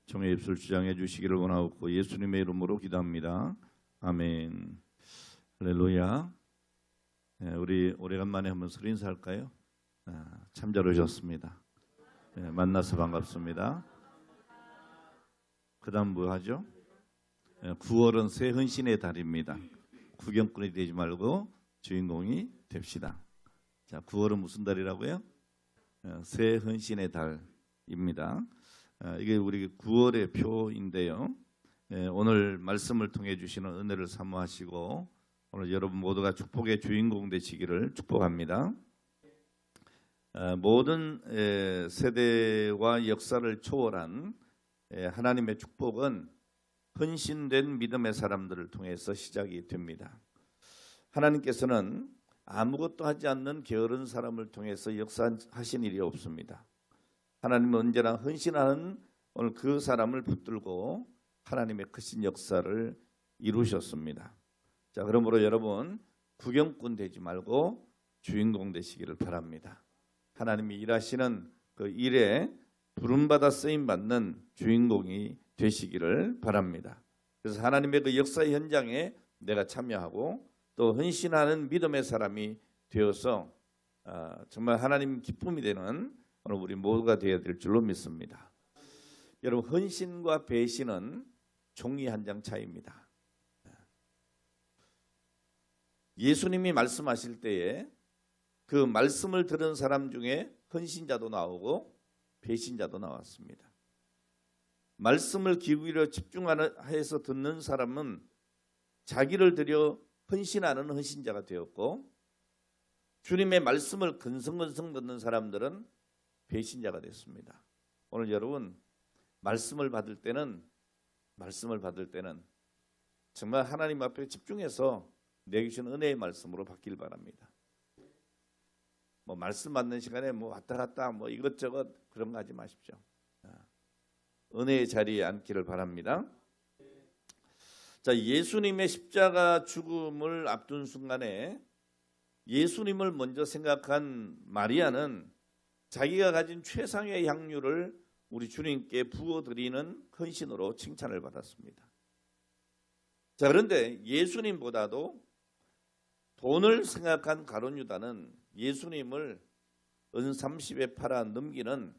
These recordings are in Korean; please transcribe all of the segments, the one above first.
종의 입술 주장해 주시기를 원하옵고 예수님의 이름으로 기도합니다. 아멘. 할렐루야. 우리 오래간만에 한번 설 인사할까요? 참 잘 오셨습니다. 만나서 반갑습니다. 그 다음 뭐 하죠? 9월은 새 헌신의 달입니다. 구경꾼이 되지 말고 주인공이 됩시다. 자, 9월은 무슨 달이라고요? 새 헌신의 달입니다. 이게 우리 9월의 표인데요. 오늘 말씀을 통해 주시는 은혜를 사모하시고 오늘 여러분 모두가 축복의 주인공 되시기를 축복합니다. 모든 세대와 역사를 초월한 하나님의 축복은 헌신된 믿음의 사람들을 통해서 시작이 됩니다. 하나님께서는 아무것도 하지 않는 게으른 사람을 통해서 역사하신 일이 없습니다. 하나님은 언제나 헌신하는 오늘 그 사람을 붙들고 하나님의 크신 역사를 이루셨습니다. 자, 그러므로 여러분 구경꾼 되지 말고 주인공 되시기를 바랍니다. 하나님이 일하시는 그 일에 부름받아 쓰임받는 주인공이 되시기를 바랍니다. 그래서 하나님의 그 역사 현장에 내가 참여하고 또 헌신하는 믿음의 사람이 되어서 정말 하나님 기쁨이 되는 오늘 우리 모두가 되어야 될 줄로 믿습니다. 여러분 헌신과 배신은 종이 한 장 차이입니다. 예수님이 말씀하실 때에 그 말씀을 들은 사람 중에 헌신자도 나오고 배신자도 나왔습니다. 말씀을 기울여 집중해서 듣는 사람은 자기를 들여 헌신하는 헌신자가 되었고 주님의 말씀을 근성근성 듣는 사람들은 배신자가 됐습니다. 오늘 여러분 말씀을 받을 때는 정말 하나님 앞에 집중해서 내게 주신 은혜의 말씀으로 받길 바랍니다. 말씀 받는 시간에 왔다 갔다 이것저것 그런 거 하지 마십시오. 은혜의 자리에 앉기를 바랍니다. 자, 예수님의 십자가 죽음을 앞둔 순간에 예수님을 먼저 생각한 마리아는 자기가 가진 최상의 향유를 우리 주님께 부어드리는 헌신으로 칭찬을 받았습니다. 자, 그런데 예수님보다도 돈을 생각한 가룟 유다는 예수님을 은 30에 팔아 넘기는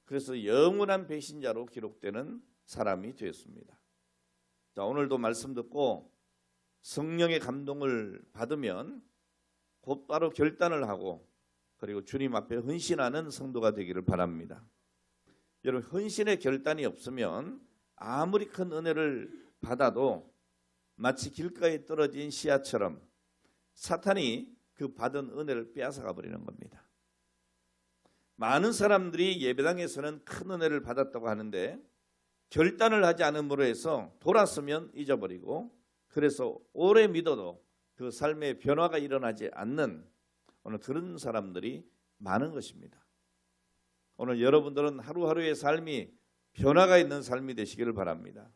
그래서 영원한 배신자로 기록되는 사람이 되었습니다. 자, 오늘도 말씀 듣고 성령의 감동을 받으면 곧바로 결단을 하고 그리고 주님 앞에 헌신하는 성도가 되기를 바랍니다. 여러분 헌신의 결단이 없으면 아무리 큰 은혜를 받아도 마치 길가에 떨어진 씨앗처럼 사탄이 그 받은 은혜를 빼앗아가 버리는 겁니다. 많은 사람들이 예배당에서는 큰 은혜를 받았다고 하는데 결단을 하지 않음으로 해서 돌았으면 잊어버리고 그래서 오래 믿어도 그 삶의 변화가 일어나지 않는 오늘 그런 사람들이 많은 것입니다. 오늘 여러분들은 하루하루의 삶이 변화가 있는 삶이 되시기를 바랍니다.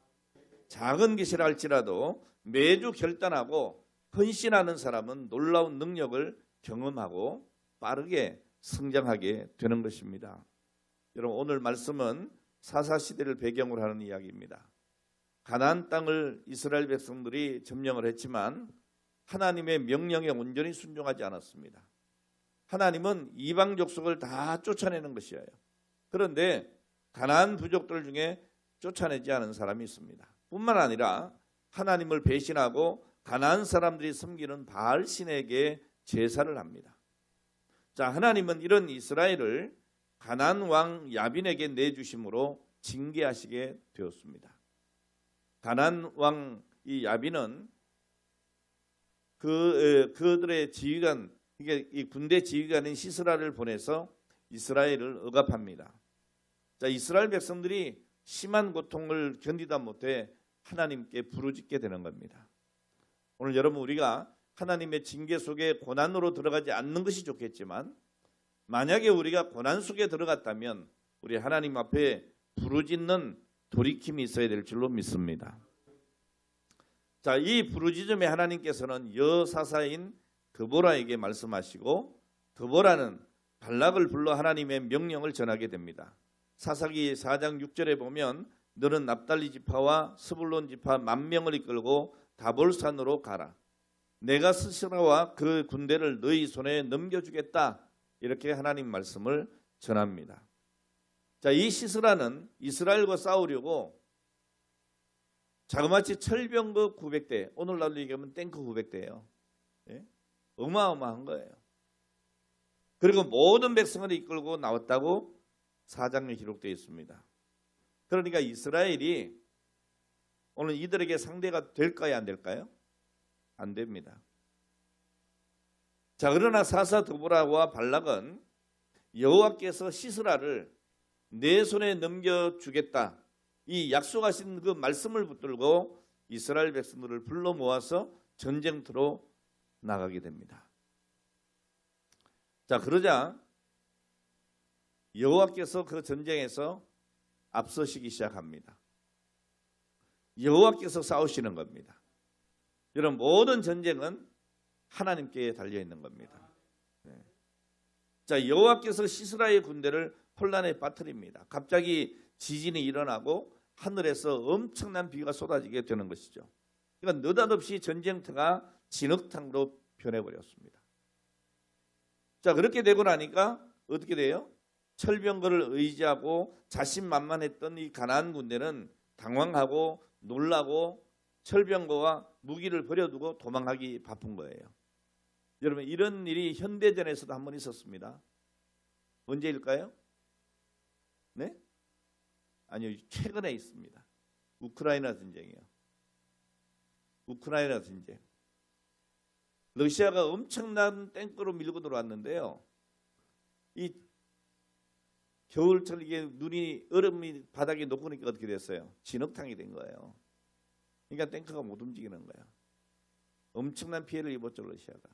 작은 것이라 할지라도 매주 결단하고 헌신하는 사람은 놀라운 능력을 경험하고 빠르게 성장하게 되는 것입니다. 여러분 오늘 말씀은 사사시대를 배경으로 하는 이야기입니다. 가나안 땅을 이스라엘 백성들이 점령을 했지만 하나님의 명령에 온전히 순종하지 않았습니다. 하나님은 이방 족속을 다 쫓아내는 것이에요. 그런데 가나안 부족들 중에 쫓아내지 않은 사람이 있습니다. 뿐만 아니라 하나님을 배신하고 가나안 사람들이 섬기는 바알 신에게 제사를 합니다. 자, 하나님은 이런 이스라엘을 가나안 왕 야빈에게 내주심으로 징계하시게 되었습니다. 가나안 왕 이 야빈은 그들의 지휘관, 이게 이 군대 지휘관인 시스라를 보내서 이스라엘을 억압합니다. 자, 이스라엘 백성들이 심한 고통을 견디다 못해 하나님께 부르짖게 되는 겁니다. 오늘 여러분 우리가 하나님의 징계 속에 고난으로 들어가지 않는 것이 좋겠지만 만약에 우리가 고난 속에 들어갔다면 우리 하나님 앞에 부르짖는 돌이킴이 있어야 될 줄로 믿습니다. 자, 이 부르짖음에 하나님께서는 여사사인 드보라에게 말씀하시고 드보라는 발락을 불러 하나님의 명령을 전하게 됩니다. 사사기 4장 6절에 보면 너는 납달리 지파와 스불론 지파 10,000명을 이끌고 다볼산으로 가라. 내가 시스라와 그 군대를 너희 손에 넘겨주겠다. 이렇게 하나님 말씀을 전합니다. 자, 이 시스라는 이스라엘과 싸우려고 자그마치 철병거 900대, 오늘날로 얘기하면 탱크 900대예요. 예? 어마어마한 거예요. 그리고 모든 백성을 이끌고 나왔다고 사장에 기록되어 있습니다. 그러니까 이스라엘이 오늘 이들에게 상대가 될까요, 안 될까요? 안 됩니다. 자, 그러나 사사 드보라와 발락은 여호와께서 시스라를 내 손에 넘겨주겠다, 이 약속하신 그 말씀을 붙들고 이스라엘 백성들을 불러 모아서 전쟁터로 나가게 됩니다. 자, 그러자 여호와께서 그 전쟁에서 앞서시기 시작합니다. 여호와께서 싸우시는 겁니다. 여러분, 모든 전쟁은 하나님께 달려 있는 겁니다. 자, 여호와께서 시스라의 군대를 혼란에 빠뜨립니다. 갑자기 지진이 일어나고 하늘에서 엄청난 비가 쏟아지게 되는 것이죠. 그러니까 느닷없이 전쟁터가 진흙탕으로 변해버렸습니다. 자, 그렇게 되고 나니까 어떻게 돼요? 철병거를 의지하고 자신만만했던 이 가나안 군대는 당황하고 놀라고 철병거와 무기를 버려두고 도망하기 바쁜 거예요. 여러분, 이런 일이 현대전에서도 한 번 있었습니다. 언제일까요? 네? 아니요, 최근에 있습니다. 우크라이나 전쟁이요. 우크라이나 전쟁. 러시아가 엄청난 탱크로 밀고 들어왔는데요. 이 겨울철 이게 눈이 얼음이 바닥에 녹으니까 어떻게 됐어요? 진흙탕이 된 거예요. 그러니까 탱크가 못 움직이는 거예요. 엄청난 피해를 입었죠, 러시아가.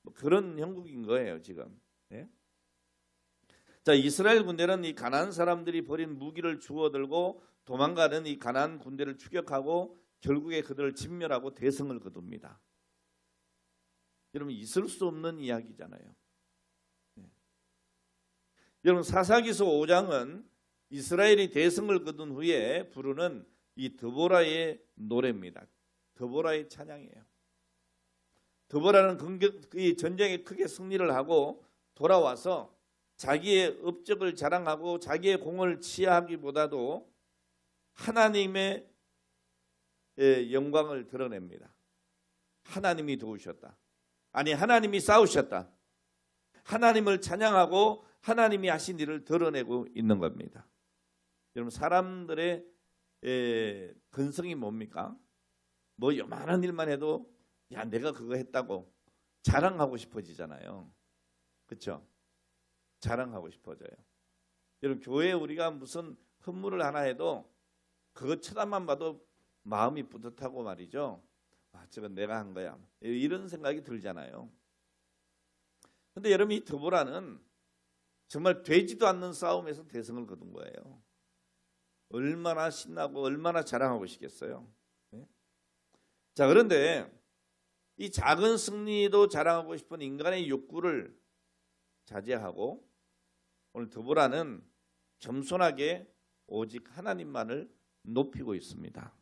뭐 그런 형국인 거예요, 지금. 예? 자, 이스라엘 군대는 이 가나안 사람들이 버린 무기를 주워들고 도망가는 이 가나안 군대를 추격하고 결국에 그들을 진멸하고 대성을 거둡니다. 여러분, 있을 수 없는 이야기잖아요. 네. 여러분, 사사기서 5장은 이스라엘이 대성을 거둔 후에 부르는 이 드보라의 노래입니다. 드보라의 찬양이에요. 드보라는 이 전쟁에 크게 승리를 하고 돌아와서 자기의 업적을 자랑하고 자기의 공을 치하하기보다도 하나님의 영광을 드러냅니다. 하나님이 도우셨다. 아니, 하나님이 싸우셨다. 하나님을 찬양하고 하나님이 하신 일을 드러내고 있는 겁니다. 여러분, 사람들의 근성이 뭡니까? 뭐 요만한 일만 해도 야, 내가 그거 했다고 자랑하고 싶어지잖아요. 그렇죠? 자랑하고 싶어져요. 여러분, 교회에 우리가 무슨 헌물을 하나 해도 그거 쳐다만 봐도 마음이 뿌듯하고 말이죠. 아, 저건 내가 한 거야. 이런 생각이 들잖아요. 근데 여러분, 이 드보라는 정말 되지도 않는 싸움에서 대성을 거둔 거예요. 얼마나 신나고 얼마나 자랑하고 싶겠어요. 네? 자, 그런데 이 작은 승리도 자랑하고 싶은 인간의 욕구를 자제하고 오늘 드보라는 겸손하게 오직 하나님만을 높이고 있습니다.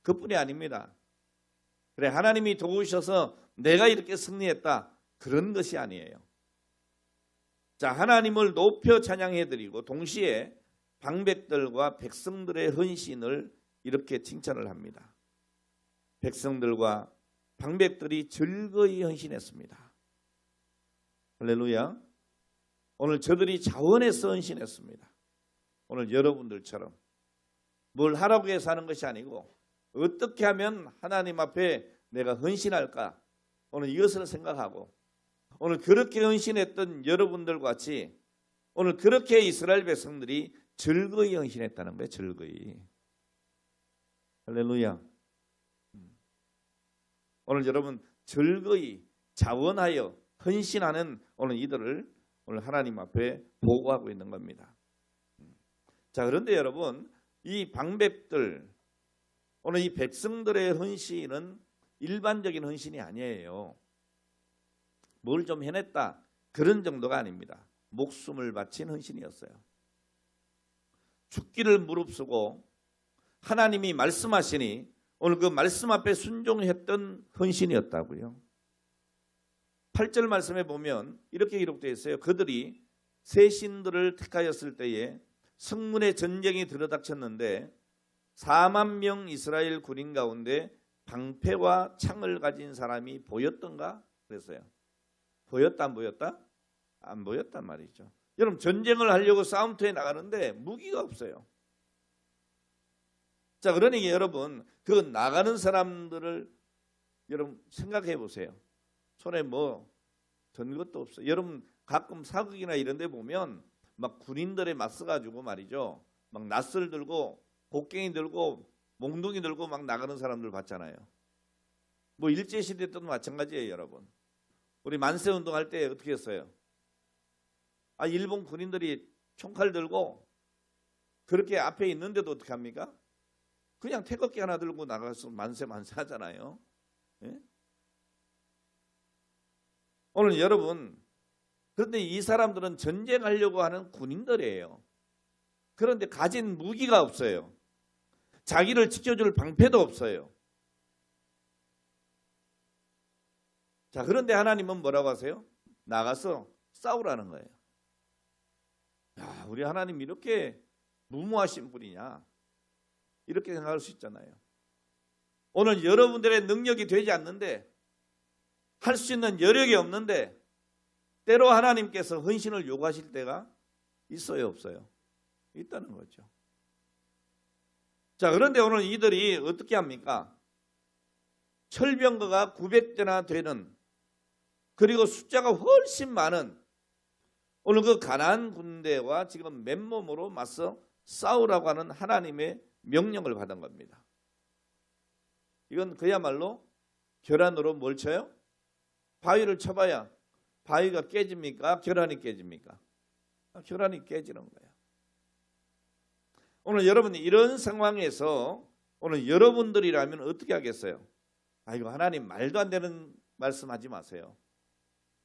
그뿐이 아닙니다. 그래, 하나님이 도우셔서 내가 이렇게 승리했다, 그런 것이 아니에요. 자, 하나님을 높여 찬양해드리고 동시에 방백들과 백성들의 헌신을 이렇게 칭찬을 합니다. 백성들과 방백들이 즐거이 헌신했습니다. 할렐루야. 오늘 저들이 자원해서 헌신했습니다. 오늘 여러분들처럼 뭘 하라고 해서 하는 것이 아니고 어떻게 하면 하나님 앞에 내가 헌신할까, 오늘 이것을 생각하고 오늘 그렇게 헌신했던 여러분들과 같이 오늘 그렇게 이스라엘 백성들이 즐거이 헌신했다는 거예요. 즐거이. 할렐루야. 오늘 여러분 즐거이 자원하여 헌신하는 오늘 이들을 오늘 하나님 앞에 보고하고 있는 겁니다. 자, 그런데 여러분, 이 방백들, 오늘 이 백성들의 헌신은 일반적인 헌신이 아니에요. 뭘 좀 해냈다, 그런 정도가 아닙니다. 목숨을 바친 헌신이었어요. 죽기를 무릅쓰고 하나님이 말씀하시니 오늘 그 말씀 앞에 순종했던 헌신이었다고요. 8절 말씀에 보면 이렇게 기록되어 있어요. 그들이 새 신들을 택하였을 때에 성문에 전쟁이 들어닥쳤는데 4만 명 이스라엘 군인 가운데 방패와 창을 가진 사람이 보였던가? 그랬어요. 보였다 안 보였다? 안 보였단 말이죠. 여러분 전쟁을 하려고 싸움터에 나가는데 무기가 없어요. 자, 그러니 여러분 그 나가는 사람들을 여러분 생각해 보세요. 손에 뭐 든 것도 없어요. 여러분 가끔 사극이나 이런 데 보면 막 군인들에 맞서가지고 말이죠. 막 낫을 들고 곡괭이 들고 몽둥이 들고 막 나가는 사람들 봤잖아요. 뭐 일제시대 때도 마찬가지예요, 여러분. 우리 만세운동 할 때 어떻게 했어요? 일본 군인들이 총칼 들고 그렇게 앞에 있는데도 어떻게 합니까? 그냥 태극기 하나 들고 나가서 만세 하잖아요. 예? 오늘 여러분, 그런데 이 사람들은 전쟁하려고 하는 군인들이에요. 그런데 가진 무기가 없어요. 자기를 지켜줄 방패도 없어요. 자, 그런데 하나님은 뭐라고 하세요? 나가서 싸우라는 거예요. 야, 우리 하나님 이렇게 무모하신 분이냐? 이렇게 생각할 수 있잖아요. 오늘 여러분들의 능력이 되지 않는데, 할 수 있는 여력이 없는데 때로 하나님께서 헌신을 요구하실 때가 있어요, 없어요? 있다는 거죠. 자, 그런데 오늘 이들이 어떻게 합니까? 철병거가 900대나 되는, 그리고 숫자가 훨씬 많은 오늘 그 가나안 군대와 지금 맨몸으로 맞서 싸우라고 하는 하나님의 명령을 받은 겁니다. 이건 그야말로 결안으로 뭘 쳐요? 바위를 쳐봐야 바위가 깨집니까? 결안이 깨집니까? 결안이 깨지는 거예요. 오늘 여러분 이런 상황에서 오늘 여러분들이라면 어떻게 하겠어요? 이거 하나님 말도 안 되는 말씀하지 마세요.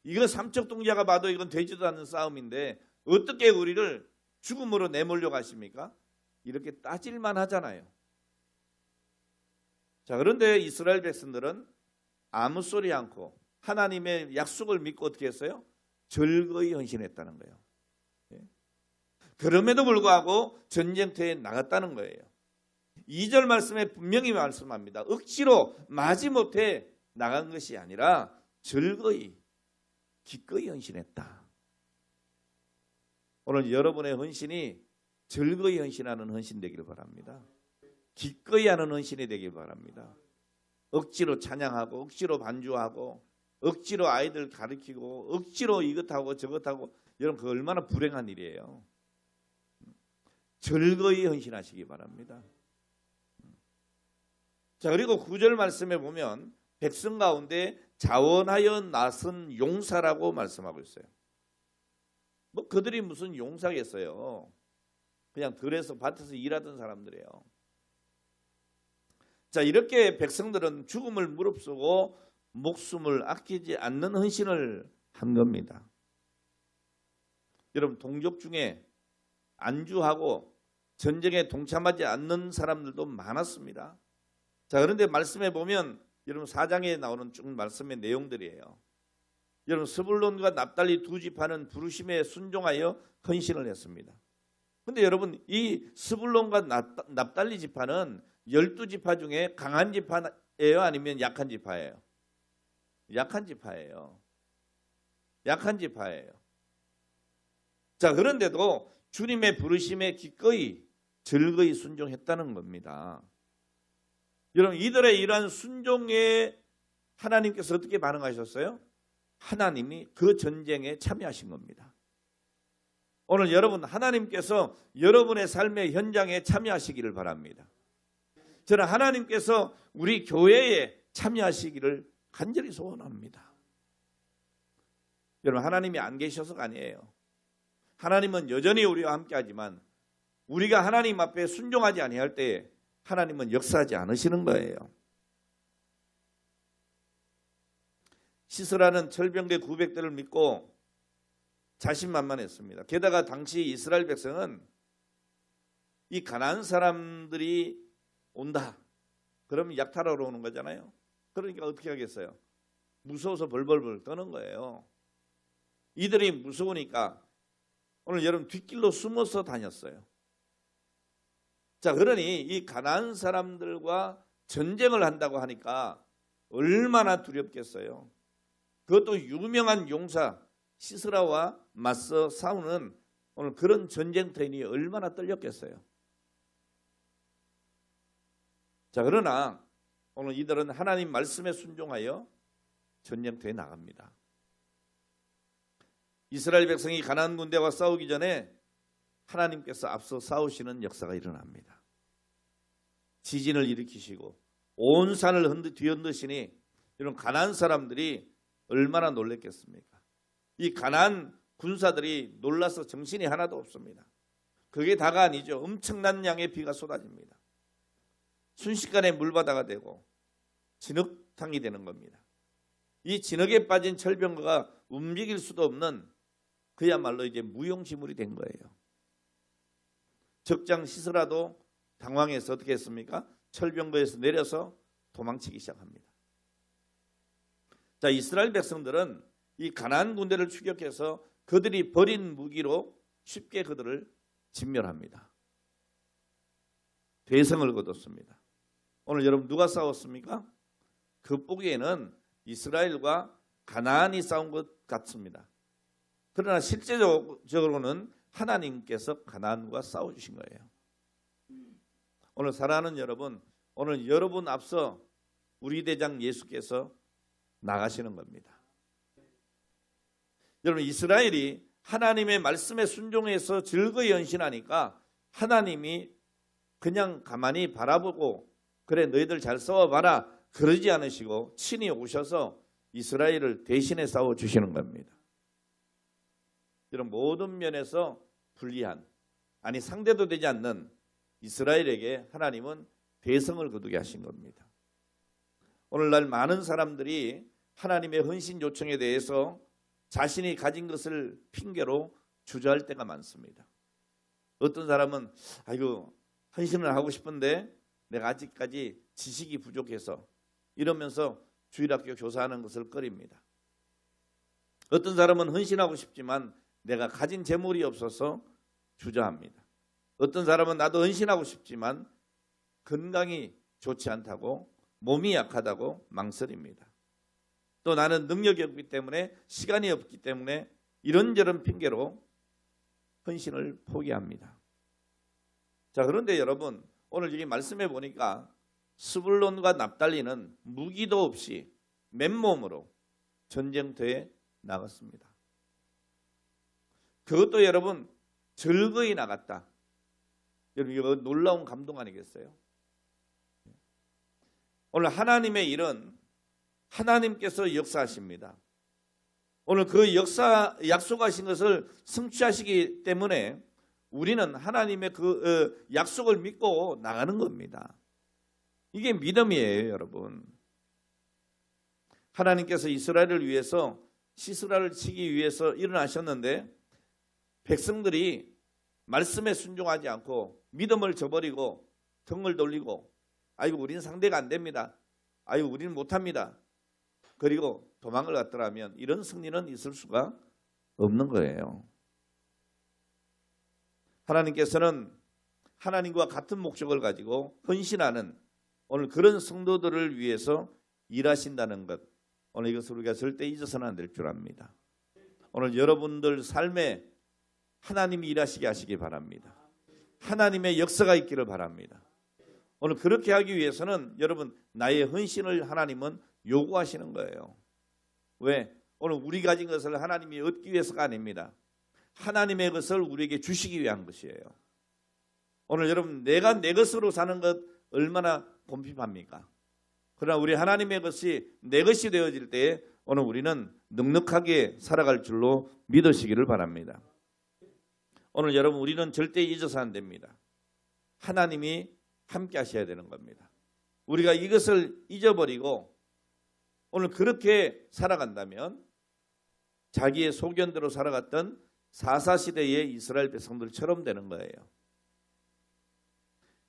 이거 삼척동자가 봐도 이건 되지도 않는 싸움인데 어떻게 우리를 죽음으로 내몰려 가십니까? 이렇게 따질만 하잖아요. 자, 그런데 이스라엘 백성들은 아무 소리 않고 하나님의 약속을 믿고 어떻게 했어요? 즐거이 헌신했다는 거예요. 그럼에도 불구하고 전쟁터에 나갔다는 거예요. 2절 말씀에 분명히 말씀합니다. 억지로 마지못해 나간 것이 아니라 즐거이 기꺼이 헌신했다. 오늘 여러분의 헌신이 즐거이 헌신하는 헌신 되길 바랍니다. 기꺼이 하는 헌신이 되길 바랍니다. 억지로 찬양하고 억지로 반주하고 억지로 아이들 가르치고 억지로 이것하고 저것하고, 여러분 그 얼마나 불행한 일이에요. 즐거이 헌신하시기 바랍니다. 자, 그리고 9절 말씀에 보면 백성 가운데 자원하여 나선 용사라고 말씀하고 있어요. 뭐 그들이 무슨 용사겠어요. 그냥 들에서 밭에서 일하던 사람들이에요. 자, 이렇게 백성들은 죽음을 무릅쓰고 목숨을 아끼지 않는 헌신을 한 겁니다. 여러분 동족 중에 안주하고 전쟁에 동참하지 않는 사람들도 많았습니다. 자, 그런데 말씀에 보면 여러분 4장에 나오는 쭉 말씀의 내용들이에요. 여러분 스불론과 납달리 두 지파는 부르심에 순종하여 헌신을 했습니다. 그런데 여러분 이 스불론과 납달리 지파는 12지파 중에 강한 지파예요? 아니면 약한 지파예요? 약한 지파예요. 약한 지파예요. 자, 그런데도 주님의 부르심에 기꺼이 즐거이 순종했다는 겁니다. 여러분 이들의 이러한 순종에 하나님께서 어떻게 반응하셨어요? 하나님이 그 전쟁에 참여하신 겁니다. 오늘 여러분 하나님께서 여러분의 삶의 현장에 참여하시기를 바랍니다. 저는 하나님께서 우리 교회에 참여하시기를 간절히 소원합니다. 여러분 하나님이 안 계셔서가 아니에요. 하나님은 여전히 우리와 함께하지만 우리가 하나님 앞에 순종하지 아니할 때에 하나님은 역사하지 않으시는 거예요. 시스라는 철병대 900대를 믿고 자신만만했습니다. 게다가 당시 이스라엘 백성은 이 가나안 사람들이 온다. 그러면 약탈하러 오는 거잖아요. 그러니까 어떻게 하겠어요? 무서워서 벌벌벌 떠는 거예요. 이들이 무서우니까 오늘 여러분 뒷길로 숨어서 다녔어요. 자, 그러니 이 가나안 사람들과 전쟁을 한다고 하니까 얼마나 두렵겠어요. 그것도 유명한 용사 시스라와 맞서 싸우는 오늘 그런 전쟁터이니 얼마나 떨렸겠어요. 자, 그러나 오늘 이들은 하나님 말씀에 순종하여 전쟁터에 나갑니다. 이스라엘 백성이 가나안 군대와 싸우기 전에 하나님께서 앞서 싸우시는 역사가 일어납니다. 지진을 일으키시고 온 산을 뒤흔드시니 이런 가나안 사람들이 얼마나 놀랬겠습니까? 이 가나안 군사들이 놀라서 정신이 하나도 없습니다. 그게 다가 아니죠. 엄청난 양의 비가 쏟아집니다. 순식간에 물바다가 되고 진흙탕이 되는 겁니다. 이 진흙에 빠진 철병거가 움직일 수도 없는 그야말로 이제 무용지물이 된 거예요. 적장 시스라도 당황해서 어떻게 했습니까? 철병거에서 내려서 도망치기 시작합니다. 자, 이스라엘 백성들은 이 가나안 군대를 추격해서 그들이 버린 무기로 쉽게 그들을 진멸합니다. 대성을 거뒀습니다. 오늘 여러분 누가 싸웠습니까? 그 보기에는 이스라엘과 가나안이 싸운 것 같습니다. 그러나 실제적으로는 하나님께서 가나안과 싸워주신 거예요. 오늘 사랑하는 여러분, 오늘 여러분 앞서 우리 대장 예수께서 나가시는 겁니다. 여러분, 이스라엘이 하나님의 말씀에 순종해서 즐거이 헌신하니까 하나님이 그냥 가만히 바라보고 그래 너희들 잘 싸워봐라 그러지 않으시고 친히 오셔서 이스라엘을 대신해 싸워주시는 겁니다. 이런 모든 면에서 불리한, 아니 상대도 되지 않는 이스라엘에게 하나님은 대성을 거두게 하신 겁니다. 오늘날 많은 사람들이 하나님의 헌신 요청에 대해서 자신이 가진 것을 핑계로 주저할 때가 많습니다. 어떤 사람은 아이고 헌신을 하고 싶은데 내가 아직까지 지식이 부족해서 이러면서 주일학교 교사하는 것을 꺼립니다. 어떤 사람은 헌신하고 싶지만 내가 가진 재물이 없어서 주저합니다. 어떤 사람은 나도 헌신하고 싶지만 건강이 좋지 않다고 몸이 약하다고 망설입니다. 또 나는 능력이 없기 때문에 시간이 없기 때문에 이런저런 핑계로 헌신을 포기합니다. 자, 그런데 여러분 오늘 여기 말씀해 보니까 스불론과 납달리는 무기도 없이 맨몸으로 전쟁터에 나갔습니다. 그것도 여러분 즐거이 나갔다. 여러분 이거 놀라운 감동 아니겠어요? 오늘 하나님의 일은 하나님께서 역사하십니다. 오늘 그 역사 약속하신 것을 성취하시기 때문에 우리는 하나님의 그 약속을 믿고 나가는 겁니다. 이게 믿음이에요, 여러분. 하나님께서 이스라엘을 위해서 시스라를 치기 위해서 일어나셨는데 백성들이 말씀에 순종하지 않고 믿음을 저버리고 등을 돌리고 아이고 우리는 상대가 안 됩니다. 아이고 우리는 못합니다. 그리고 도망을 갔더라면 이런 승리는 있을 수가 없는 거예요. 하나님께서는 하나님과 같은 목적을 가지고 헌신하는 오늘 그런 성도들을 위해서 일하신다는 것, 오늘 이것을 우리가 절대 잊어서는 안 될 줄 압니다. 오늘 여러분들 삶에 하나님이 일하시게 하시기 바랍니다. 하나님의 역사가 있기를 바랍니다. 오늘 그렇게 하기 위해서는 여러분 나의 헌신을 하나님은 요구하시는 거예요. 왜? 오늘 우리 가진 것을 하나님이 얻기 위해서가 아닙니다. 하나님의 것을 우리에게 주시기 위한 것이에요. 오늘 여러분 내가 내 것으로 사는 것 얼마나 곰핍합니까? 그러나 우리 하나님의 것이 내 것이 되어질 때에 오늘 우리는 넉넉하게 살아갈 줄로 믿으시기를 바랍니다. 오늘 여러분 우리는 절대 잊어서 안 됩니다. 하나님이 함께 하셔야 되는 겁니다. 우리가 이것을 잊어버리고 오늘 그렇게 살아간다면 자기의 소견대로 살아갔던 사사시대의 이스라엘 백성들처럼 되는 거예요.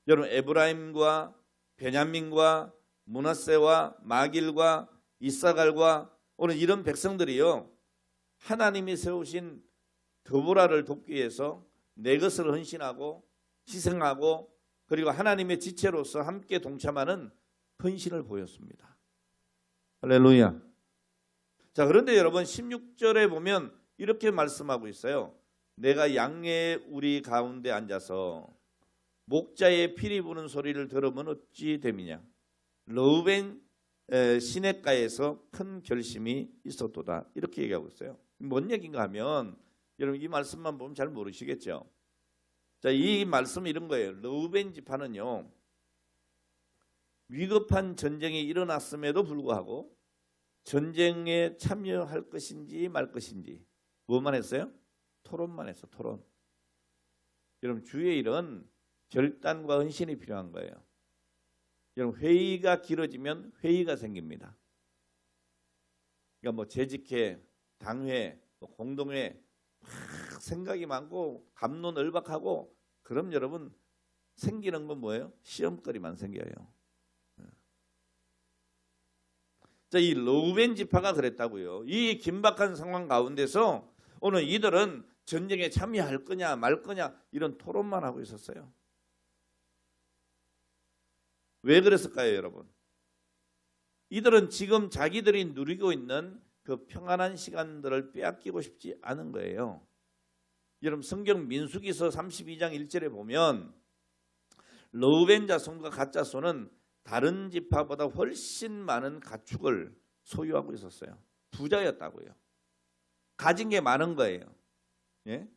여러분 에브라임과 베냐민과 므낫세와 마길과 이사갈과 오늘 이런 백성들이요, 하나님이 세우신 드보라를 돕기 위해서 내 것을 헌신하고 희생하고 그리고 하나님의 지체로서 함께 동참하는 헌신을 보였습니다. 할렐루야. 자, 그런데 여러분 16절에 보면 이렇게 말씀하고 있어요. 내가 양의 우리 가운데 앉아서 목자의 피리 부는 소리를 들으면 어찌 됨이냐. 르우벤 시냇가에서 큰 결심이 있었도다. 이렇게 얘기하고 있어요. 뭔 얘기인가 하면 여러분 이 말씀만 보면 잘 모르시겠죠. 자, 이 말씀은 이런 거예요. 르우벤 지파는요, 위급한 전쟁이 일어났음에도 불구하고 전쟁에 참여할 것인지 말 것인지 뭐만 했어요? 토론만 했어. 토론. 여러분 주의 일은 결단과 헌신이 필요한 거예요. 여러분 회의가 길어지면 회의가 생깁니다. 그러니까 뭐 재직회, 당회, 공동회 막 생각이 많고 갑론을박하고 그럼 여러분 생기는 건 뭐예요? 시험거리만 생겨요. 자, 이 르우벤 지파가 그랬다고요. 이 긴박한 상황 가운데서 오늘 이들은 전쟁에 참여할 거냐 말 거냐 이런 토론만 하고 있었어요. 왜 그랬을까요, 여러분? 이들은 지금 자기들이 누리고 있는 그 평안한 시간들을 빼앗기고 싶지 않은 거예요. 여러분 성경 민수기서 32장 1절에 보면 르우벤 자손과 갓 자손은 다른 지파보다 훨씬 많은 가축을 소유하고 있었어요. 부자였다고요. 가진 게 많은 거예요. 예?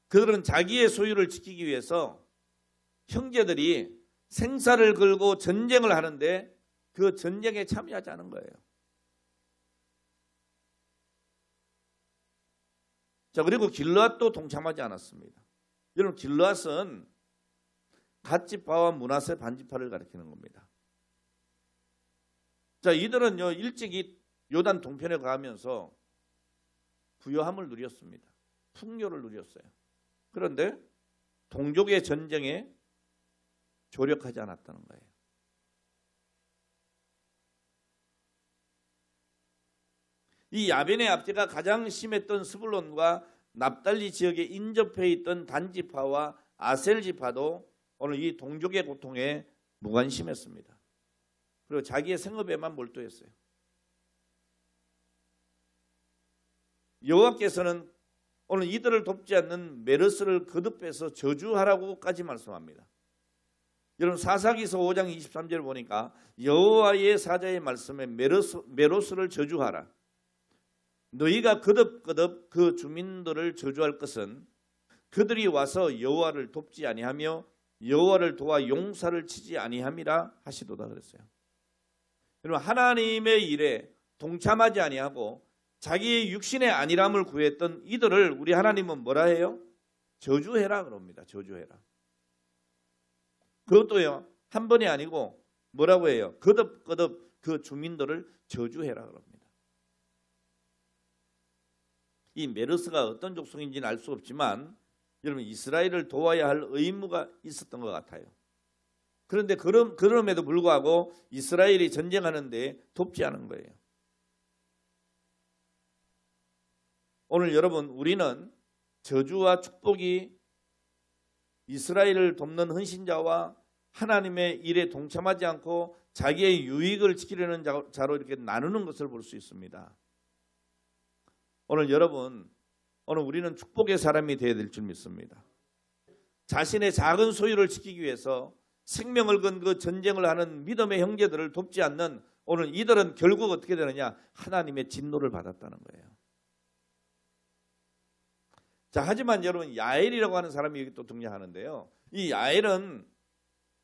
그들은 자기의 소유를 지키기 위해서 형제들이 생사를 걸고 전쟁을 하는데 그 전쟁에 참여하지 않은 거예요. 자, 그리고 길르앗도 동참하지 않았습니다. 여러분 길르앗은 갓지파와 므낫세 반지파를 가리키는 겁니다. 자, 이들은요 일찍이 요단 동편에 가면서 부요함을 누렸습니다. 풍요를 누렸어요. 그런데 동족의 전쟁에 조력하지 않았다는 거예요. 이 야벤의 압제가 가장 심했던 스불론과 납달리 지역에 인접해 있던 단지파와 아셀 지파도 오늘 이 동족의 고통에 무관심했습니다. 그리고 자기의 생업에만 몰두했어요. 여호와께서는 오늘 이들을 돕지 않는 메르스를 거듭해서 저주하라고까지 말씀합니다. 여러분 사사기서 5장 23절 보니까 여호와의 사자의 말씀에 메로스를 저주하라. 너희가 거듭거듭 그 주민들을 저주할 것은 그들이 와서 여호와를 돕지 아니하며 여호와를 도와 용사를 치지 아니함이라 하시도다 그랬어요. 여러분 하나님의 일에 동참하지 아니하고 자기의 육신의 안일함을 구했던 이들을 우리 하나님은 뭐라 해요? 저주해라 그럽니다. 저주해라. 그것도요 한 번이 아니고 뭐라고 해요? 거듭거듭 그 주민들을 저주해라 그럽니다. 이 메르스가 어떤 족속인지는 알 수 없지만 여러분 이스라엘을 도와야 할 의무가 있었던 것 같아요. 그런데 그럼에도 불구하고 이스라엘이 전쟁하는데 돕지 않은 거예요. 오늘 여러분 우리는 저주와 축복이 이스라엘을 돕는 헌신자와 하나님의 일에 동참하지 않고 자기의 유익을 지키려는 자로 이렇게 나누는 것을 볼 수 있습니다. 오늘 여러분, 오늘 우리는 축복의 사람이 되어야 될 줄 믿습니다. 자신의 작은 소유를 지키기 위해서 생명을 건 그 전쟁을 하는 믿음의 형제들을 돕지 않는 오늘 이들은 결국 어떻게 되느냐? 하나님의 진노를 받았다는 거예요. 자, 하지만 여러분 야엘이라고 하는 사람이 여기 또 등장하는데요. 이 야엘은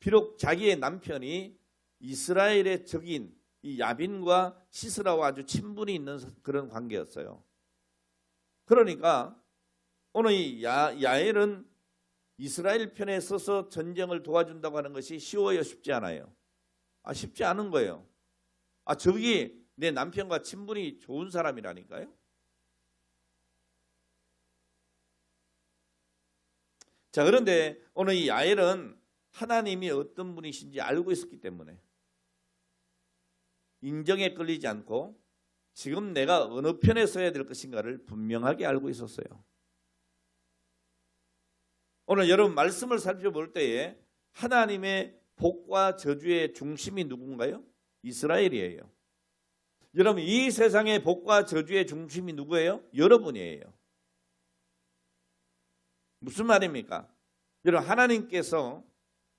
비록 자기의 남편이 이스라엘의 적인 이 야빈과 시스라와 아주 친분이 있는 그런 관계였어요. 그러니까 오늘 이 야엘은 이스라엘 편에 서서 전쟁을 도와준다고 하는 것이 쉬워요, 쉽지 않아요? 쉽지 않은 거예요. 저기 내 남편과 친분이 좋은 사람이라니까요. 자, 그런데 오늘 이 야엘은 하나님이 어떤 분이신지 알고 있었기 때문에 인정에 끌리지 않고 지금 내가 어느 편에 서야 될 것인가를 분명하게 알고 있었어요. 오늘 여러분 말씀을 살펴볼 때에 하나님의 복과 저주의 중심이 누군가요? 이스라엘이에요. 여러분 이 세상의 복과 저주의 중심이 누구예요? 여러분이에요. 무슨 말입니까? 여러분 하나님께서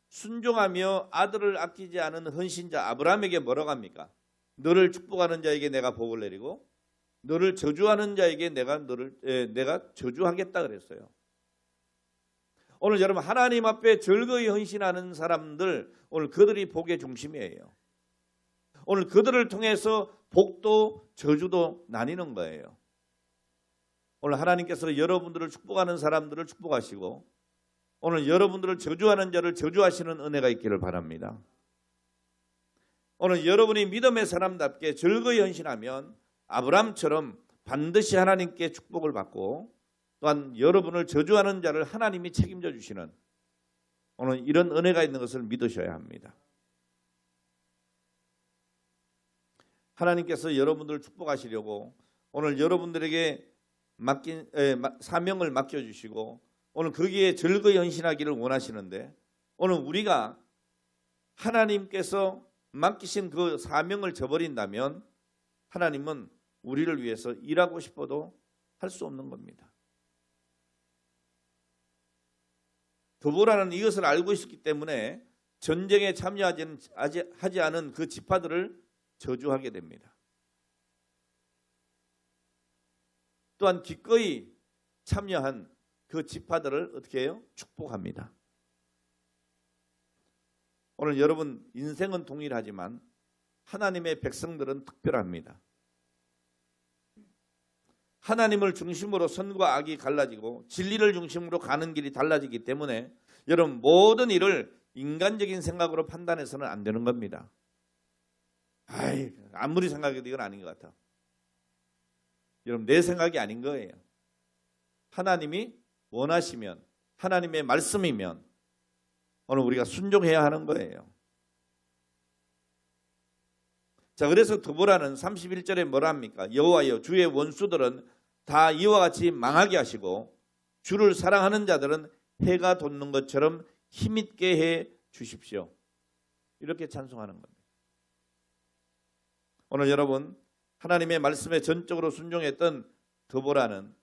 순종하며 아들을 아끼지 않은 헌신자 아브라함에게 뭐라고 합니까? 너를 축복하는 자에게 내가 복을 내리고 너를 저주하는 자에게 내가 저주하겠다 그랬어요. 오늘 여러분 하나님 앞에 즐거이 헌신하는 사람들 오늘 그들이 복의 중심이에요. 오늘 그들을 통해서 복도 저주도 나뉘는 거예요. 오늘 하나님께서 여러분들을 축복하는 사람들을 축복하시고 오늘 여러분들을 저주하는 자를 저주하시는 은혜가 있기를 바랍니다. 오늘 여러분이 믿음의 사람답게 즐거이 헌신하면 아브라함처럼 반드시 하나님께 축복을 받고 또한 여러분을 저주하는 자를 하나님이 책임져 주시는 오늘 이런 은혜가 있는 것을 믿으셔야 합니다. 하나님께서 여러분들을 축복하시려고 오늘 여러분들에게 사명을 맡겨주시고 오늘 거기에 즐거이 헌신하기를 원하시는데 오늘 우리가 하나님께서 맡기신 그 사명을 저버린다면 하나님은 우리를 위해서 일하고 싶어도 할 수 없는 겁니다. 드보라는 이것을 알고 있었기 때문에 전쟁에 참여하지 않은 그 지파들을 저주하게 됩니다. 또한 기꺼이 참여한 그 지파들을 어떻게 해요? 축복합니다. 오늘 여러분 인생은 동일하지만 하나님의 백성들은 특별합니다. 하나님을 중심으로 선과 악이 갈라지고 진리를 중심으로 가는 길이 달라지기 때문에 여러분 모든 일을 인간적인 생각으로 판단해서는 안 되는 겁니다. 아무리 생각해도 이건 아닌 것 같아. 여러분 내 생각이 아닌 거예요. 하나님이 원하시면 하나님의 말씀이면 오늘 우리가 순종해야 하는 거예요. 자, 그래서 드보라는 31절에 뭐라 합니까? 여호와여 주의 원수들은 다 이와 같이 망하게 하시고 주를 사랑하는 자들은 해가 돋는 것처럼 힘있게 해 주십시오. 이렇게 찬송하는 겁니다. 오늘 여러분 하나님의 말씀에 전적으로 순종했던 드보라는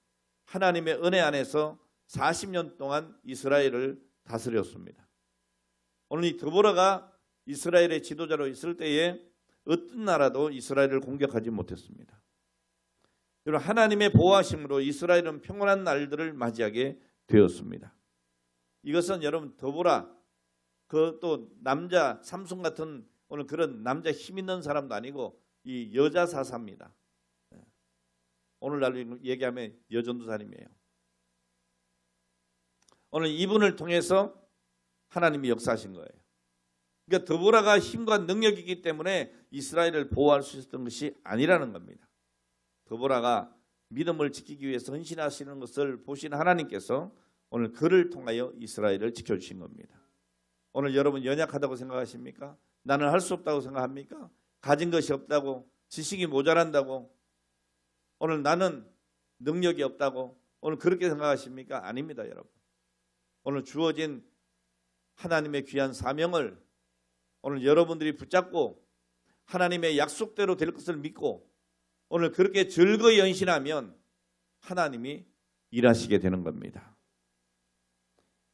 하나님의 은혜 안에서 40년 동안 이스라엘을 다스렸습니다. 오늘 이 드보라가 이스라엘의 지도자로 있을 때에 어떤 나라도 이스라엘을 공격하지 못했습니다. 여러분 하나님의 보호하심으로 이스라엘은 평온한 날들을 맞이하게 되었습니다. 이것은 여러분 드보라 그 또 남자 삼손 같은 오늘 그런 남자 힘 있는 사람도 아니고 이 여자 사사입니다. 오늘날로 얘기하면 여전도사님이에요. 오늘 이분을 통해서 하나님이 역사하신 거예요. 그러니까 드보라가 힘과 능력이기 때문에 이스라엘을 보호할 수 있었던 것이 아니라는 겁니다. 드보라가 믿음을 지키기 위해서 헌신하시는 것을 보신 하나님께서 오늘 그를 통하여 이스라엘을 지켜주신 겁니다. 오늘 여러분 연약하다고 생각하십니까? 나는 할 수 없다고 생각합니까? 가진 것이 없다고, 지식이 모자란다고, 오늘 나는 능력이 없다고 오늘 그렇게 생각하십니까? 아닙니다, 여러분. 오늘 주어진 하나님의 귀한 사명을 오늘 여러분들이 붙잡고 하나님의 약속대로 될 것을 믿고 오늘 그렇게 즐거이 헌신하면 하나님이 일하시게 되는 겁니다.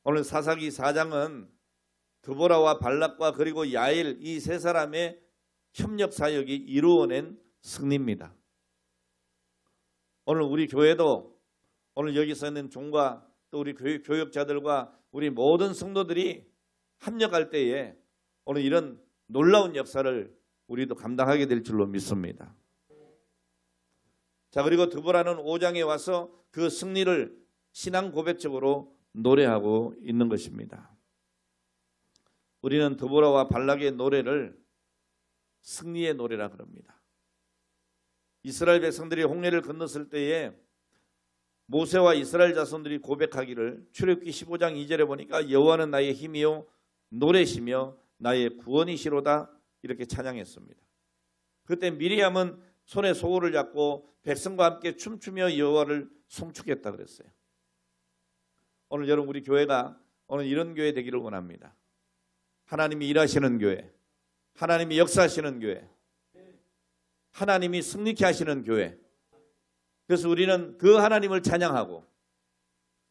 오늘 사사기 4장은 드보라와 발락과 그리고 야엘 이 세 사람의 협력 사역이 이루어낸 승리입니다. 오늘 우리 교회도 오늘 여기서 있는 종과 또 우리 교역자들과 우리 모든 성도들이 합력할 때에 오늘 이런 놀라운 역사를 우리도 감당하게 될 줄로 믿습니다. 자, 그리고 드보라는 5장에 와서 그 승리를 신앙 고백적으로 노래하고 있는 것입니다. 우리는 드보라와 발락의 노래를 승리의 노래라 그럽니다. 이스라엘 백성들이 홍해를 건넜을 때에 모세와 이스라엘 자손들이 고백하기를 출애굽기 15장 2절에 보니까 여호와는 나의 힘이요 노래시며 나의 구원이시로다 이렇게 찬양했습니다. 그때 미리암은 손에 소울을 잡고 백성과 함께 춤추며 여호와를 송축했다 그랬어요. 오늘 여러분 우리 교회가 오늘 이런 교회 되기를 원합니다. 하나님이 일하시는 교회, 하나님이 역사하시는 교회, 하나님이 승리케 하시는 교회. 그래서 우리는 그 하나님을 찬양하고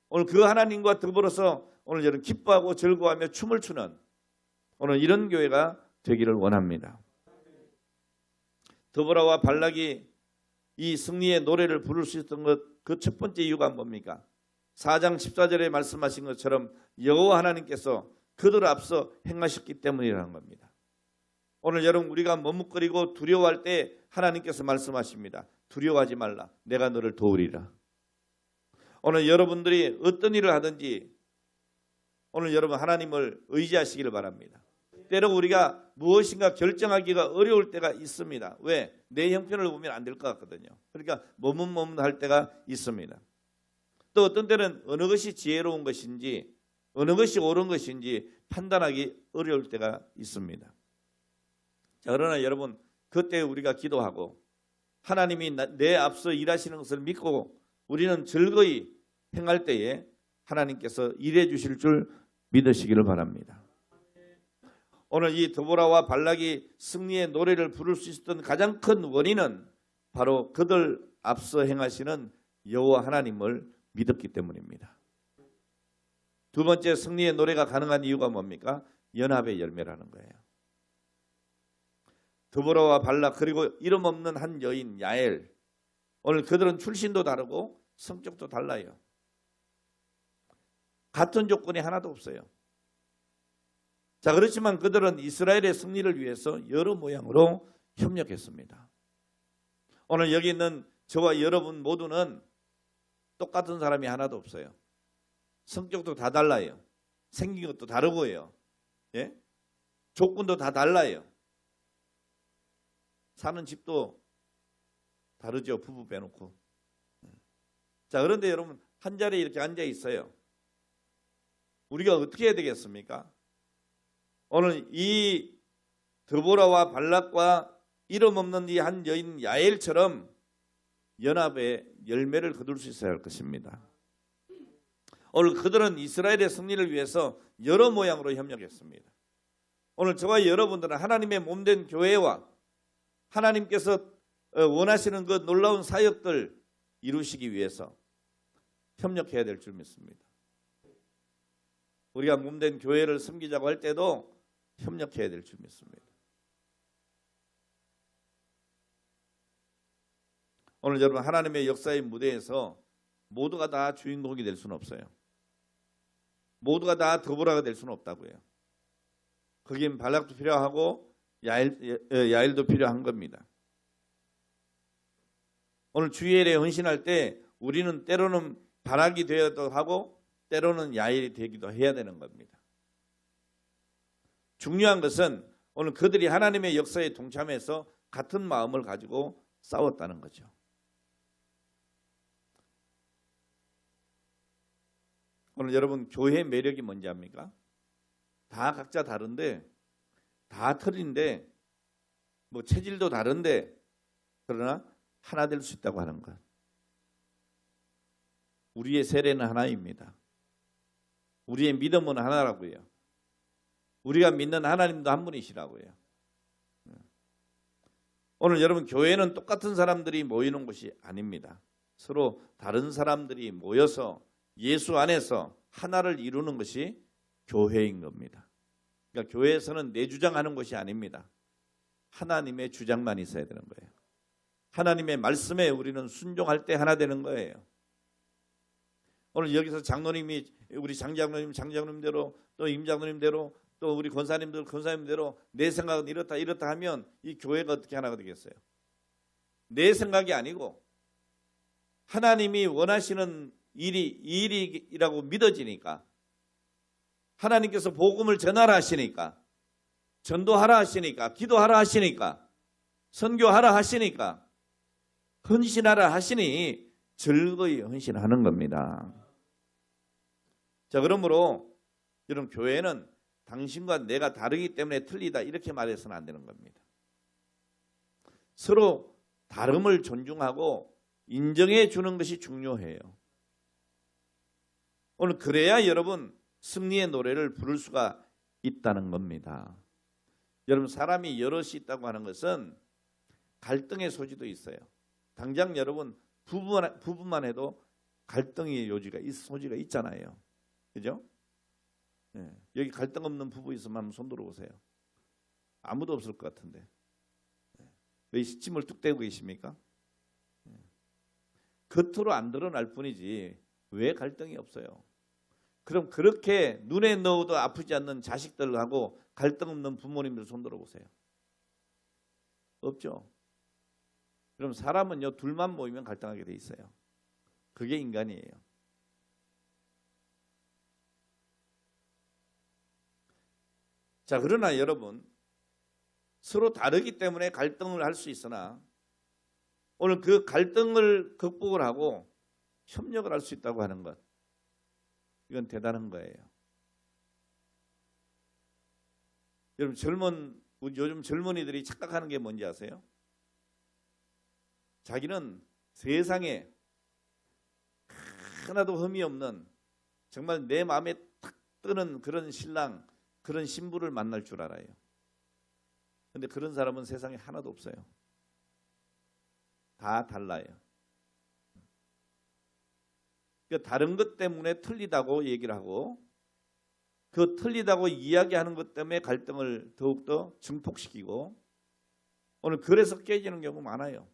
오늘 그 하나님과 더불어서 오늘 여러분 기뻐하고 즐거워하며 춤을 추는 오늘 이런 교회가 되기를 원합니다. 드보라와 발락이 이 승리의 노래를 부를 수 있었던 것, 그 첫 번째 이유가 뭡니까? 4장 14절에 말씀하신 것처럼 여호와 하나님께서 그들을 앞서 행하셨기 때문이라는 겁니다. 오늘 여러분 우리가 머뭇거리고 두려워할 때 하나님께서 말씀하십니다. 두려워하지 말라. 내가 너를 도우리라. 오늘 여러분들이 어떤 일을 하든지 오늘 여러분 하나님을 의지하시기를 바랍니다. 때로 우리가 무엇인가 결정하기가 어려울 때가 있습니다. 왜? 내 형편을 보면 안 될 것 같거든요. 그러니까 머뭇할 때가 있습니다. 또 어떤 때는 어느 것이 지혜로운 것인지 어느 것이 옳은 것인지 판단하기 어려울 때가 있습니다. 자, 그러나 여러분 그때 우리가 기도하고 하나님이 내 앞서 일하시는 것을 믿고 우리는 즐거이 행할 때에 하나님께서 일해 주실 줄 믿으시기를 바랍니다. 오늘 이 드보라와 발락이 승리의 노래를 부를 수 있었던 가장 큰 원인은 바로 그들 앞서 행하시는 여호와 하나님을 믿었기 때문입니다. 두 번째 승리의 노래가 가능한 이유가 뭡니까? 연합의 열매라는 거예요. 드보라와 발락 그리고 이름 없는 한 여인 야엘, 오늘 그들은 출신도 다르고 성격도 달라요. 같은 조건이 하나도 없어요. 자, 그렇지만 그들은 이스라엘의 승리를 위해서 여러 모양으로 협력했습니다. 오늘 여기 있는 저와 여러분 모두는 똑같은 사람이 하나도 없어요. 성격도 다 달라요. 생긴 것도 다르고요. 예? 조건도 다 달라요. 사는 집도 다르죠. 부부 빼놓고. 자, 그런데 여러분 한 자리에 이렇게 앉아 있어요. 우리가 어떻게 해야 되겠습니까? 오늘 이 드보라와 발락과 이름 없는 이 한 여인 야엘처럼 연합의 열매를 거둘 수 있어야 할 것입니다. 오늘 그들은 이스라엘의 승리를 위해서 여러 모양으로 협력했습니다. 오늘 저와 여러분들은 하나님의 몸된 교회와 하나님께서 원하시는 그 놀라운 사역들 이루시기 위해서 협력해야 될 줄 믿습니다. 우리가 몸된 교회를 섬기자고 할 때도 협력해야 될 줄 믿습니다. 오늘 여러분 하나님의 역사의 무대에서 모두가 다 주인공이 될 수는 없어요. 모두가 다 드보라가 될 수는 없다고요. 거긴 발락도 필요하고 야엘도 필요한 겁니다. 오늘 주일에 헌신할 때 우리는 때로는 발락이 되어도 하고 때로는 야엘이 되기도 해야 되는 겁니다. 중요한 것은 오늘 그들이 하나님의 역사에 동참해서 같은 마음을 가지고 싸웠다는 거죠. 오늘 여러분 교회의 매력이 뭔지 압니까? 다 각자 다른데 다 틀린데 뭐 체질도 다른데 그러나 하나 될 수 있다고 하는 것. 우리의 세례는 하나입니다. 우리의 믿음은 하나라고요. 우리가 믿는 하나님도 한 분이시라고요. 오늘 여러분 교회는 똑같은 사람들이 모이는 곳이 아닙니다. 서로 다른 사람들이 모여서 예수 안에서 하나를 이루는 것이 교회인 겁니다. 그러니까 교회에서는 내 주장하는 것이 아닙니다. 하나님의 주장만 있어야 되는 거예요. 하나님의 말씀에 우리는 순종할 때 하나 되는 거예요. 오늘 여기서 장로님이 우리 장장로님대로 또 임장로님대로 또 우리 권사님대로 내 생각은 이렇다 하면 이 교회가 어떻게 하나가 되겠어요? 내 생각이 아니고 하나님이 원하시는 일이 이 일이라고 믿어지니까 하나님께서 복음을 전하라 하시니까 전도하라 하시니까 기도하라 하시니까 선교하라 하시니까 헌신하라 하시니 즐거이 헌신하는 겁니다. 자, 그러므로 여러분 교회는 당신과 내가 다르기 때문에 틀리다 이렇게 말해서는 안 되는 겁니다. 서로 다름을 존중하고 인정해 주는 것이 중요해요. 오늘 그래야 여러분 승리의 노래를 부를 수가 있다는 겁니다. 여러분 사람이 여럿이 있다고 하는 것은 갈등의 소지도 있어요. 당장 여러분 부부만 해도 갈등의 소지가 있잖아요. 그죠? 네. 여기 갈등 없는 부부 있으면 한번 손 들어보세요. 아무도 없을 것 같은데. 왜 시침을 뚝 떼고 계십니까? 겉으로 안 드러날 뿐이지 왜 갈등이 없어요? 그럼 그렇게 눈에 넣어도 아프지 않는 자식들하고 갈등 없는 부모님들 손 들어보세요. 없죠? 그럼 사람은요 둘만 모이면 갈등하게 돼 있어요. 그게 인간이에요. 자, 그러나 여러분 서로 다르기 때문에 갈등을 할 수 있으나 오늘 그 갈등을 극복을 하고 협력을 할 수 있다고 하는 것, 이건 대단한 거예요. 여러분 요즘 젊은이들이 착각하는 게 뭔지 아세요? 자기는 세상에 하나도 흠이 없는 정말 내 마음에 탁 뜨는 그런 신랑, 그런 신부를 만날 줄 알아요. 근데 그런 사람은 세상에 하나도 없어요. 다 달라요. 그러니까 다른 것 때문에 틀리다고 얘기를 하고 그 틀리다고 이야기하는 것 때문에 갈등을 더욱더 증폭시키고 오늘 그래서 깨지는 경우 많아요.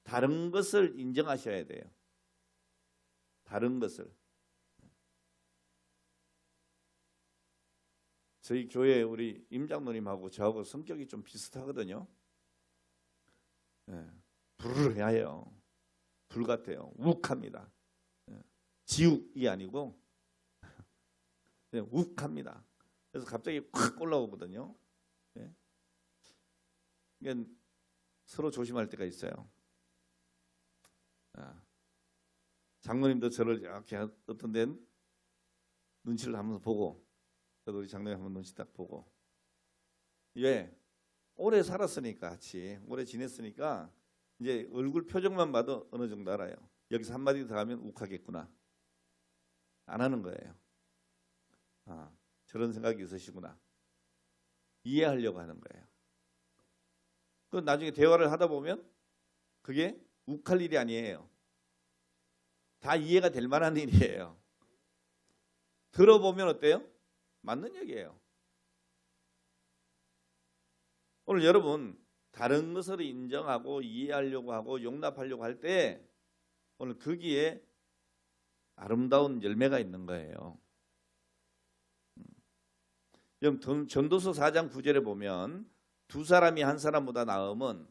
다른 것을 인정하셔야 돼요. 다른 것을. 저희 교회 우리 임장로님하고 저하고 성격이 좀 비슷하거든요. 부르르해요. 불 같아요. 욱합니다. 지욱이 아니고 그냥 욱합니다. 그래서 갑자기 확 올라오거든요. 그러니까 서로 조심할 때가 있어요. 장로님도 저를 이렇게 어떤 데는 눈치를 한번 보고 저도 우리 장로님 한번 눈치 딱 보고 왜? 오래 살았으니까 같이 오래 지냈으니까 이제 얼굴 표정만 봐도 어느 정도 알아요. 여기서 한마디 더 하면 욱하겠구나. 안 하는 거예요. 저런 생각이 있으시구나. 이해하려고 하는 거예요. 그 나중에 대화를 하다 보면 그게 욱할 일이 아니에요. 다 이해가 될 만한 일이에요. 들어보면 어때요? 맞는 얘기예요. 오늘 여러분 다른 것을 인정하고 이해하려고 하고 용납하려고 할 때 오늘 거기에 아름다운 열매가 있는 거예요. 전도서 4장 9절에 보면 두 사람이 한 사람보다 나음은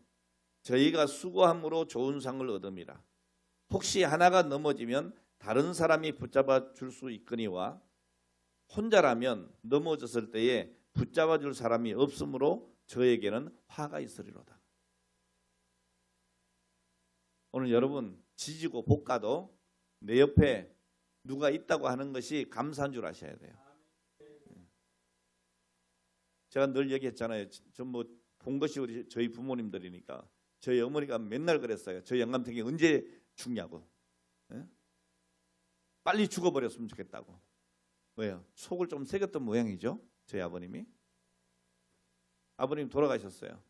저희가 수고함으로 좋은 상을 얻음이라. 혹시 하나가 넘어지면 다른 사람이 붙잡아 줄 수 있거니와 혼자라면 넘어졌을 때에 붙잡아 줄 사람이 없으므로 저에게는 화가 있으리로다. 오늘 여러분 지지고 볶아도 내 옆에 누가 있다고 하는 것이 감사한 줄 아셔야 돼요. 제가 늘 얘기했잖아요. 전 뭐 본 것이 저희 부모님들이니까 저희 어머니가 맨날 그랬어요. 저희 영감탱이 언제 죽냐고. 빨리 죽어버렸으면 좋겠다고. 왜요? 속을 좀 새겼던 모양이죠. 저희 아버님이. 아버님 돌아가셨어요.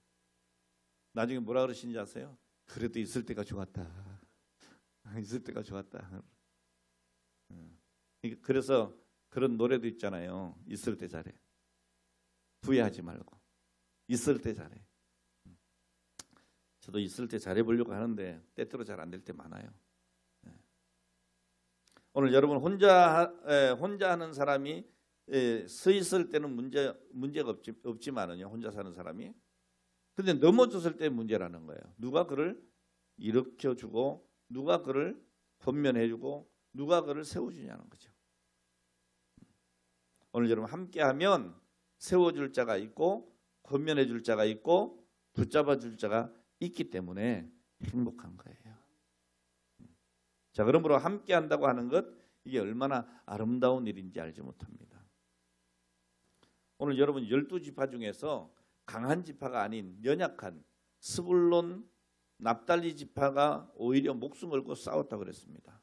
나중에 뭐라 그러시는지 아세요? 그래도 있을 때가 좋았다. 있을 때가 좋았다. 그래서 그런 노래도 있잖아요. 있을 때 잘해. 후회하지 말고. 있을 때 잘해. 저도 있을 때 잘해보려고 하는데 때때로 잘 안 될 때 많아요. 오늘 여러분 혼자 하는 사람이 서 있을 때는 문제가 없지만은요. 혼자 사는 사람이. 근데 넘어졌을 때 문제라는 거예요. 누가 그를 일으켜주고 누가 그를 권면해주고 누가 그를 세워주냐는 거죠. 오늘 여러분 함께하면 세워줄 자가 있고 권면해줄 자가 있고 붙잡아줄 자가 있기 때문에 행복한 거예요. 자, 그러므로 함께한다고 하는 것 이게 얼마나 아름다운 일인지 알지 못합니다. 오늘 여러분 12지파 중에서 강한 지파가 아닌 연약한 스불론 납달리 지파가 오히려 목숨 걸고 싸웠다고 그랬습니다.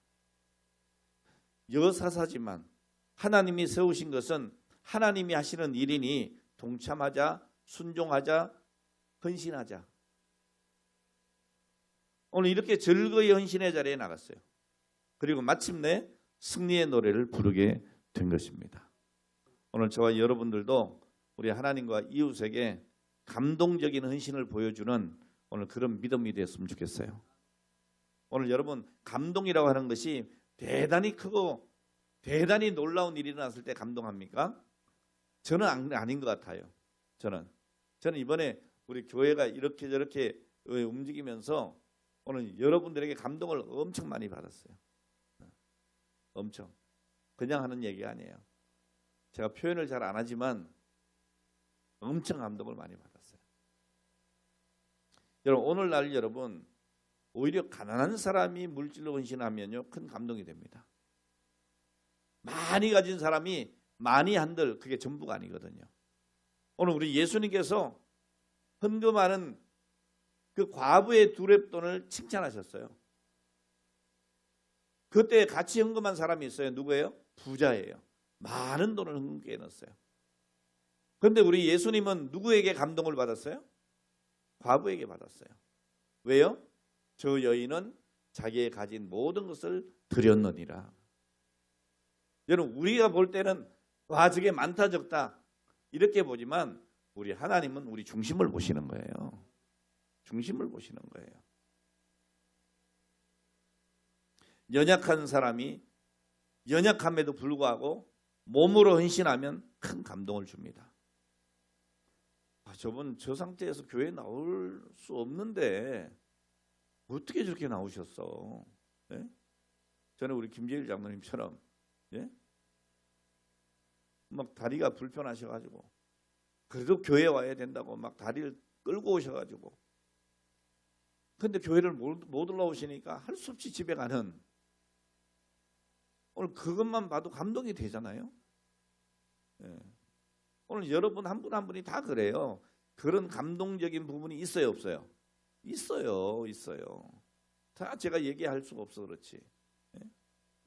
여사사지만 하나님이 세우신 것은 하나님이 하시는 일이니 동참하자, 순종하자, 헌신하자. 오늘 이렇게 즐거이 헌신의 자리에 나갔어요. 그리고 마침내 승리의 노래를 부르게 된 것입니다. 오늘 저와 여러분들도 우리 하나님과 이웃에게 감동적인 헌신을 보여주는 오늘 그런 믿음이 됐으면 좋겠어요. 오늘 여러분 감동이라고 하는 것이 대단히 크고 대단히 놀라운 일이 일어났을 때 감동합니까? 저는 아닌 것 같아요. 저는 이번에 우리 교회가 이렇게 저렇게 움직이면서 오늘 여러분들에게 감동을 엄청 많이 받았어요. 엄청. 그냥 하는 얘기가 아니에요. 제가 표현을 잘 안 하지만 엄청 감동을 많이 받았어요. 여러분 오늘날 여러분 오히려 가난한 사람이 물질로 헌신하면요 큰 감동이 됩니다. 많이 가진 사람이 많이 한들 그게 전부가 아니거든요. 오늘 우리 예수님께서 헌금하는 그 과부의 두렙돈을 칭찬하셨어요. 그때 같이 헌금한 사람이 있어요. 누구예요? 부자예요. 많은 돈을 헌금기에 넣었어요. 그런데 우리 예수님은 누구에게 감동을 받았어요? 과부에게 받았어요. 왜요? 저 여인은 자기의 가진 모든 것을 드렸느니라. 여러분 우리가 볼 때는 와 저게 많다 적다 이렇게 보지만 우리 하나님은 우리 중심을 보시는 거예요. 중심을 보시는 거예요. 연약한 사람이 연약함에도 불구하고 몸으로 헌신하면 큰 감동을 줍니다. 저분 저 상태에서 교회에 나올 수 없는데 어떻게 저렇게 나오셨어? 예? 저는 우리 김재일 장로님처럼 예? 막 다리가 불편하셔가지고 그래도 교회 와야 된다고 막 다리를 끌고 오셔가지고 근데 교회를 못 올라오시니까 할 수 없이 집에 가는 오늘 그것만 봐도 감동이 되잖아요. 예. 오늘 여러분 한 분 한 분이 다 그래요. 그런 감동적인 부분이 있어요 없어요? 있어요. 다 제가 얘기할 수가 없어 그렇지. 예?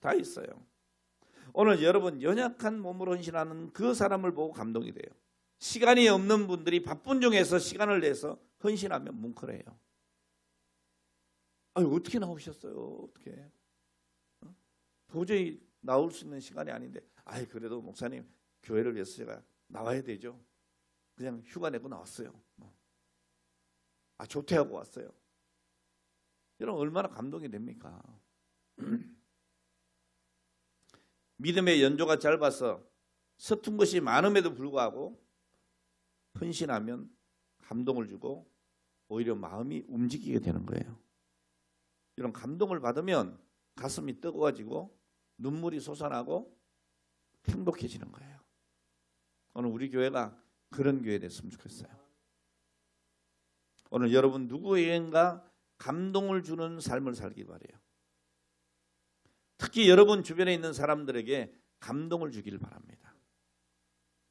다 있어요. 오늘 여러분 연약한 몸으로 헌신하는 그 사람을 보고 감동이 돼요. 시간이 없는 분들이 바쁜 중에서 시간을 내서 헌신하면 뭉클해요. 아유 어떻게 나오셨어요? 어떻게? 도저히 나올 수 있는 시간이 아닌데 아이 그래도 목사님 교회를 위해서 제가 나와야 되죠. 그냥 휴가 내고 나왔어요. 아 조퇴하고 왔어요. 여러분 얼마나 감동이 됩니까? 믿음의 연조가 짧아서 서툰 것이 많음에도 불구하고 헌신하면 감동을 주고 오히려 마음이 움직이게 되는 거예요. 이런 감동을 받으면 가슴이 뜨거워지고 눈물이 솟아나고 행복해지는 거예요. 오늘 우리 교회가 그런 교회 됐으면 좋겠어요. 오늘 여러분 누구에겐가 감동을 주는 삶을 살기 바라요. 특히 여러분 주변에 있는 사람들에게 감동을 주기를 바랍니다.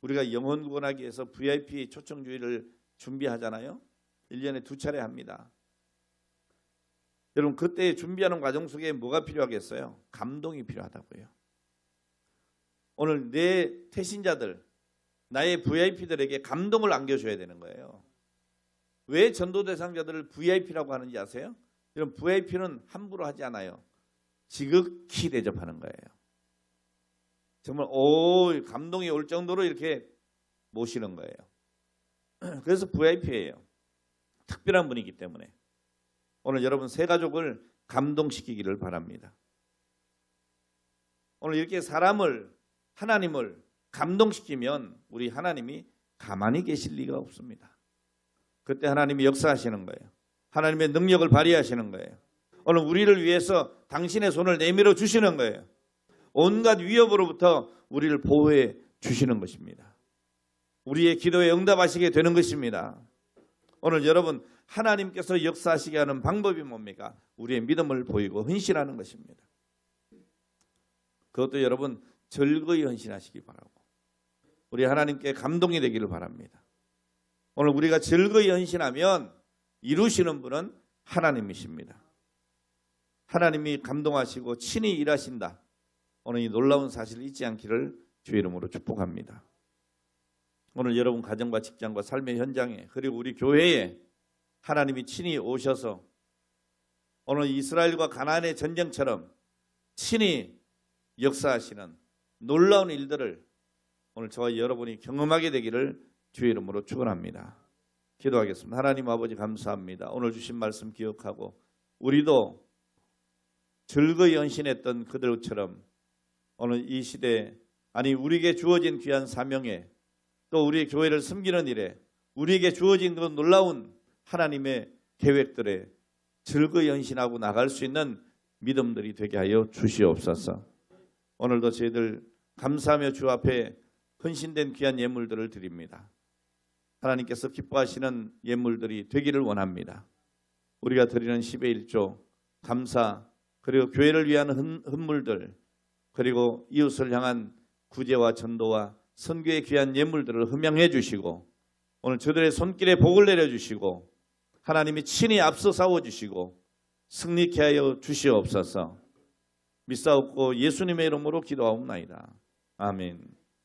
우리가 영혼 구원하기 위해서 VIP 초청주의를 준비하잖아요. 1년에 2차례 합니다. 여러분 그때 준비하는 과정 속에 뭐가 필요하겠어요? 감동이 필요하다고요. 오늘 내 태신자들, 나의 VIP들에게 감동을 안겨줘야 되는 거예요. 왜 전도 대상자들을 VIP라고 하는지 아세요? 여러분 VIP는 함부로 하지 않아요. 지극히 대접하는 거예요. 정말 감동이 올 정도로 이렇게 모시는 거예요. 그래서 VIP예요. 특별한 분이기 때문에. 오늘 여러분 새 가족을 감동시키기를 바랍니다. 오늘 이렇게 사람을 하나님을 감동시키면 우리 하나님이 가만히 계실 리가 없습니다. 그때 하나님이 역사하시는 거예요. 하나님의 능력을 발휘하시는 거예요. 오늘 우리를 위해서 당신의 손을 내밀어 주시는 거예요. 온갖 위협으로부터 우리를 보호해 주시는 것입니다. 우리의 기도에 응답하시게 되는 것입니다. 오늘 여러분 하나님께서 역사하시게 하는 방법이 뭡니까? 우리의 믿음을 보이고 헌신하는 것입니다. 그것도 여러분 즐거이 헌신하시기 바라고 우리 하나님께 감동이 되기를 바랍니다. 오늘 우리가 즐거이 헌신하면 이루시는 분은 하나님이십니다. 하나님이 감동하시고 친히 일하신다. 오늘 이 놀라운 사실을 잊지 않기를 주의 이름으로 축복합니다. 오늘 여러분 가정과 직장과 삶의 현장에 그리고 우리 교회에 하나님이 친히 오셔서 오늘 이스라엘과 가나안의 전쟁처럼 친히 역사하시는 놀라운 일들을 오늘 저와 여러분이 경험하게 되기를 주의 이름으로 축원합니다. 기도하겠습니다. 하나님 아버지 감사합니다. 오늘 주신 말씀 기억하고 우리도 즐거이 헌신했던 그들처럼 오늘 이 시대에 아니 우리에게 주어진 귀한 사명에 또 우리의 교회를 섬기는 일에 우리에게 주어진 그 놀라운 하나님의 계획들에 즐거이 헌신하고 나갈 수 있는 믿음들이 되게 하여 주시옵소서. 오늘도 저희들 감사하며 주 앞에 헌신된 귀한 예물들을 드립니다. 하나님께서 기뻐하시는 예물들이 되기를 원합니다. 우리가 드리는 10의 1조 감사 그리고 교회를 위한 헌물들 그리고 이웃을 향한 구제와 전도와 선교의 귀한 예물들을 흠양해 주시고 오늘 저들의 손길에 복을 내려주시고 하나님이 친히 앞서 싸워주시고 승리케 하여 주시옵소서. 믿사옵고 예수님의 이름으로 기도하옵나이다. 아멘.